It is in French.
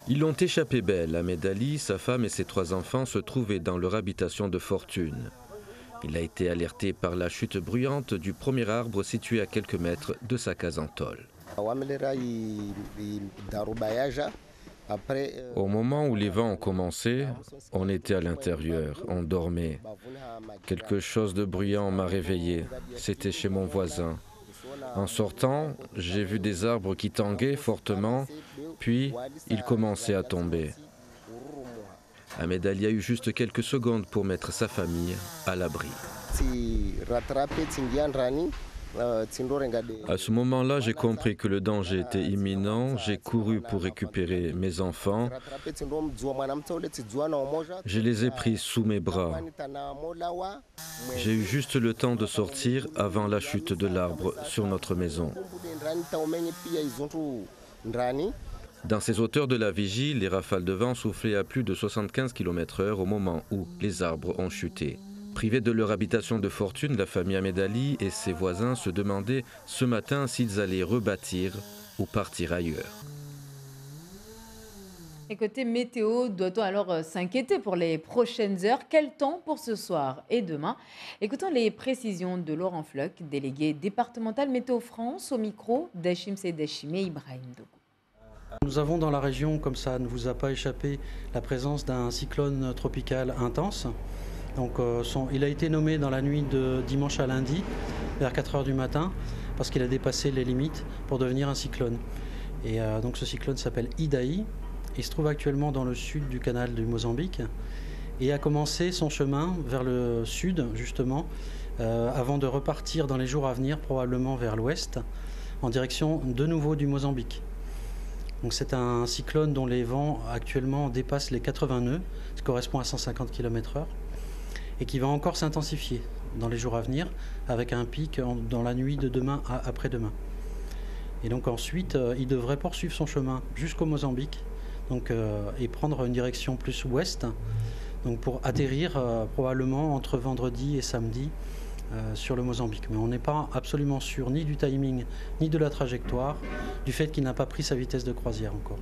Ils l'ont échappé belle. Ahmed Ali, sa femme et ses 3 enfants se trouvaient dans leur habitation de fortune. Il a été alerté par la chute bruyante du premier arbre situé à quelques mètres de sa case en tôle. Au moment où les vents ont commencé, on était à l'intérieur, on dormait. Quelque chose de bruyant m'a réveillé. C'était chez mon voisin. En sortant, j'ai vu des arbres qui tanguaient fortement, puis ils commençaient à tomber. Ahmed Ali a eu juste quelques secondes pour mettre sa famille à l'abri. À ce moment-là, j'ai compris que le danger était imminent. J'ai couru pour récupérer mes enfants. Je les ai pris sous mes bras. J'ai eu juste le temps de sortir avant la chute de l'arbre sur notre maison. Dans ces hauteurs de la vigie, les rafales de vent soufflaient à plus de 75 km/h au moment où les arbres ont chuté. Privés de leur habitation de fortune, la famille Ahmed Ali et ses voisins se demandaient ce matin s'ils allaient rebâtir ou partir ailleurs. Et côté météo, doit-on alors s'inquiéter pour les prochaines heures? Quel temps pour ce soir et demain? Écoutons les précisions de Laurent Floch, délégué départemental Météo France, au micro d'Hachim Seydachim et Ibrahim Dogo. Nous avons dans la région, comme ça ne vous a pas échappé, la présence d'un cyclone tropical intense. Donc, il a été nommé dans la nuit de dimanche à lundi, vers 4 heures du matin, parce qu'il a dépassé les limites pour devenir un cyclone. Et donc ce cyclone s'appelle Idai. Il se trouve actuellement dans le sud du canal du Mozambique et a commencé son chemin vers le sud, justement, avant de repartir dans les jours à venir, probablement vers l'ouest, en direction de nouveau du Mozambique. Donc c'est un cyclone dont les vents actuellement dépassent les 80 nœuds, ce qui correspond à 150 km/h, et qui va encore s'intensifier dans les jours à venir, avec un pic dans la nuit de demain à après-demain. Et donc ensuite, il devrait poursuivre son chemin jusqu'au Mozambique, et prendre une direction plus ouest, donc pour atterrir probablement entre vendredi et samedi sur le Mozambique. Mais on n'est pas absolument sûr ni du timing, ni de la trajectoire, du fait qu'il n'a pas pris sa vitesse de croisière encore.